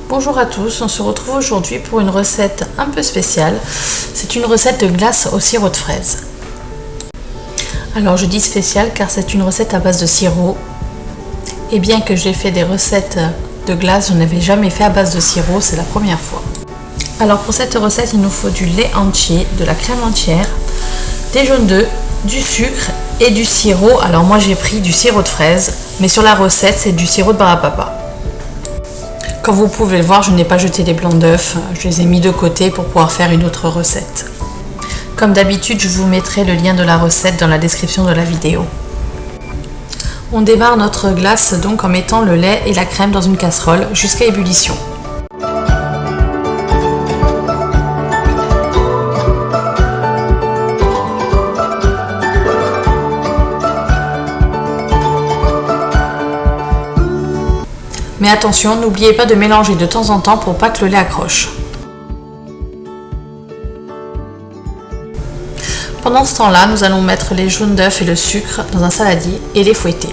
Bonjour à tous, on se retrouve aujourd'hui pour une recette un peu spéciale. C'est une recette de glace au sirop de fraise. Alors je dis spéciale car c'est une recette à base de sirop. Et bien que j'ai fait des recettes de glace, je n'avais jamais fait à base de sirop, c'est la première fois. Alors pour cette recette, il nous faut du lait entier, de la crème entière, des jaunes d'œufs, du sucre et du sirop. Alors moi j'ai pris du sirop de fraise, mais sur la recette c'est du sirop de Barapapa. Comme vous pouvez le voir, je n'ai pas jeté les blancs d'œufs, je les ai mis de côté pour pouvoir faire une autre recette. Comme d'habitude, je vous mettrai le lien de la recette dans la description de la vidéo. On démarre notre glace donc en mettant le lait et la crème dans une casserole jusqu'à ébullition. Mais attention, n'oubliez pas de mélanger de temps en temps pour pas que le lait accroche. Pendant ce temps-là, nous allons mettre les jaunes d'œufs et le sucre dans un saladier et les fouetter.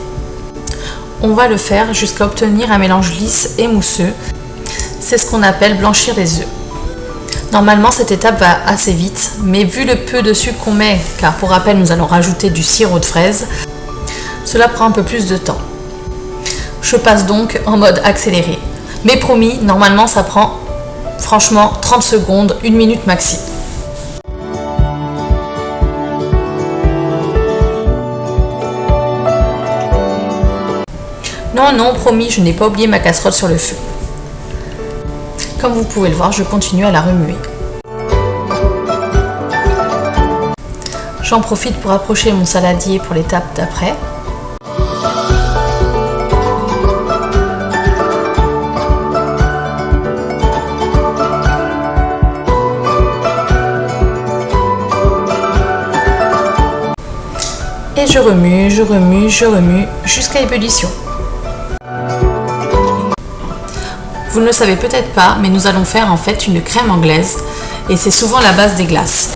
On va le faire jusqu'à obtenir un mélange lisse et mousseux. C'est ce qu'on appelle blanchir les œufs. Normalement, cette étape va assez vite, mais vu le peu de sucre qu'on met, car pour rappel, nous allons rajouter du sirop de fraise, cela prend un peu plus de temps. Je passe donc en mode accéléré. Mais promis, normalement ça prend franchement 30 secondes, 1 minute maxi. Non, promis, je n'ai pas oublié ma casserole sur le feu. Comme vous pouvez le voir, je continue à la remuer. J'en profite pour approcher mon saladier pour l'étape d'après. Et je remue jusqu'à ébullition. Vous ne le savez peut-être pas, mais nous allons faire en fait une crème anglaise et c'est souvent la base des glaces.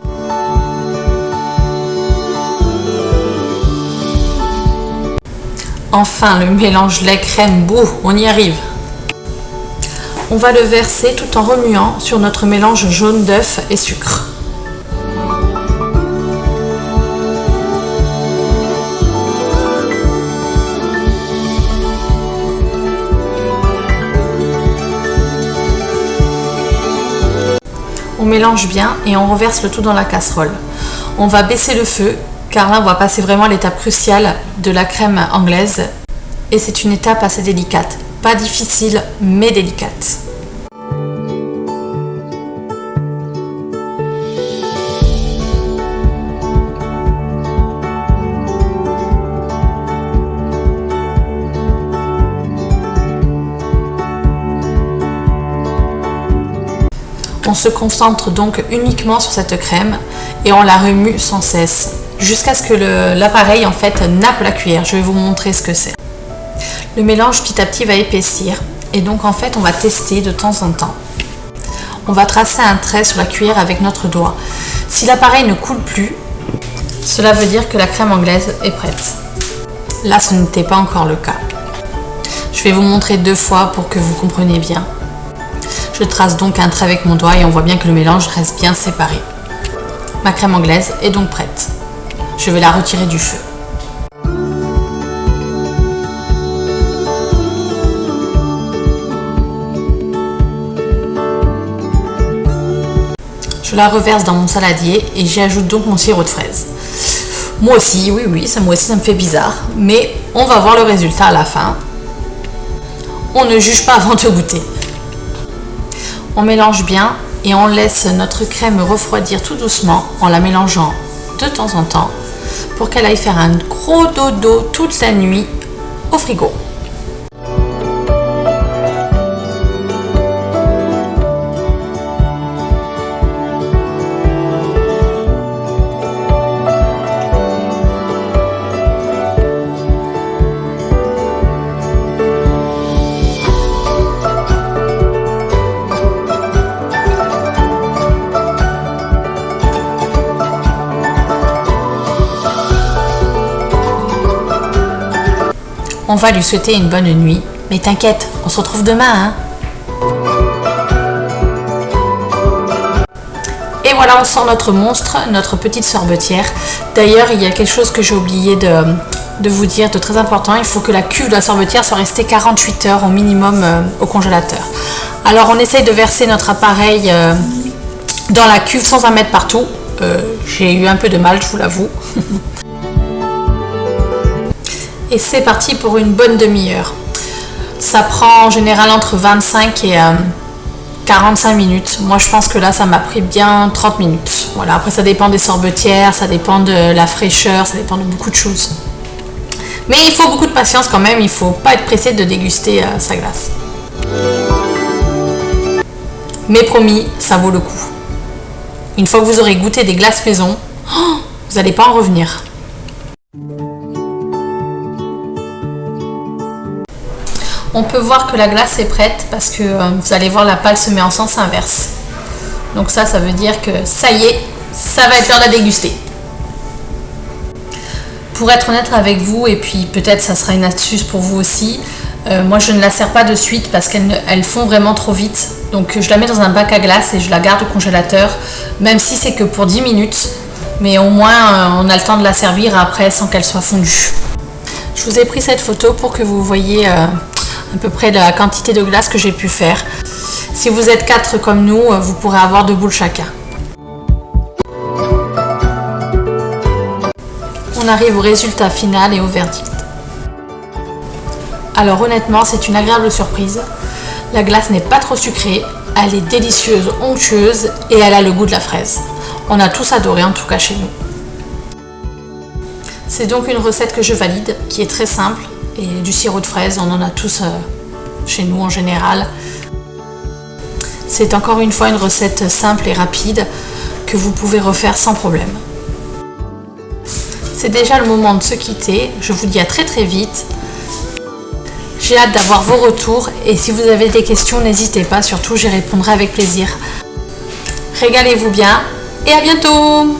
Enfin, le mélange lait-crème, bouh, on y arrive. On va le verser tout en remuant sur notre mélange jaune d'œuf et sucre. On mélange bien et on reverse le tout dans la casserole. On va baisser le feu car là on va passer vraiment à l'étape cruciale de la crème anglaise et c'est une étape assez délicate. Pas difficile mais délicate. On se concentre donc uniquement sur cette crème et on la remue sans cesse jusqu'à ce que l'appareil en fait nappe la cuillère. Je vais vous montrer ce que c'est. Le mélange petit à petit va épaissir et donc en fait on va tester de temps en temps. On va tracer un trait sur la cuillère avec notre doigt. Si l'appareil ne coule plus, cela veut dire que la crème anglaise est prête. Là ce n'était pas encore le cas. Je vais vous montrer 2 fois pour que vous compreniez bien. Je trace donc un trait avec mon doigt et on voit bien que le mélange reste bien séparé. Ma crème anglaise est donc prête. Je vais la retirer du feu. Je la reverse dans mon saladier et j'y ajoute donc mon sirop de fraise. Moi aussi, oui, ça me fait bizarre, mais on va voir le résultat à la fin. On ne juge pas avant de goûter. On mélange bien et on laisse notre crème refroidir tout doucement en la mélangeant de temps en temps pour qu'elle aille faire un gros dodo toute la nuit au frigo. On va lui souhaiter une bonne nuit. Mais t'inquiète, on se retrouve demain, hein. Et voilà, on sort notre monstre, notre petite sorbetière. D'ailleurs, il y a quelque chose que j'ai oublié de vous dire, de très important. Il faut que la cuve de la sorbetière soit restée 48 heures au minimum au congélateur. Alors, on essaye de verser notre appareil dans la cuve sans en mettre partout. J'ai eu un peu de mal, je vous l'avoue. Et c'est parti pour une bonne demi-heure. Ça prend en général entre 25 et 45 minutes. Moi, je pense que là, ça m'a pris bien 30 minutes. Voilà, après, ça dépend des sorbetières, ça dépend de la fraîcheur, ça dépend de beaucoup de choses. Mais il faut beaucoup de patience quand même, il ne faut pas être pressé de déguster sa glace. Mais promis, ça vaut le coup. Une fois que vous aurez goûté des glaces maison, vous n'allez pas en revenir. On peut voir que la glace est prête parce que vous allez voir, la pâle se met en sens inverse. Donc ça veut dire que ça y est, ça va être l'heure de la déguster. Pour être honnête avec vous, et puis peut-être ça sera une astuce pour vous aussi, moi je ne la sers pas de suite parce qu'elles fond vraiment trop vite. Donc je la mets dans un bac à glace et je la garde au congélateur, même si c'est que pour 10 minutes. Mais au moins on a le temps de la servir après sans qu'elle soit fondue. Je vous ai pris cette photo pour que vous voyez à peu près la quantité de glace que j'ai pu faire. Si vous êtes 4 comme nous, vous pourrez avoir 2 boules chacun. On arrive au résultat final et au verdict. Alors honnêtement, c'est une agréable surprise. La glace n'est pas trop sucrée, elle est délicieuse, onctueuse et elle a le goût de la fraise. On a tous adoré, en tout cas chez nous. C'est donc une recette que je valide, qui est très simple. Et du sirop de fraise, on en a tous chez nous en général. C'est encore une fois une recette simple et rapide que vous pouvez refaire sans problème. C'est déjà le moment de se quitter. Je vous dis à très très vite. J'ai hâte d'avoir vos retours et si vous avez des questions, n'hésitez pas, surtout j'y répondrai avec plaisir. Régalez-vous bien et à bientôt!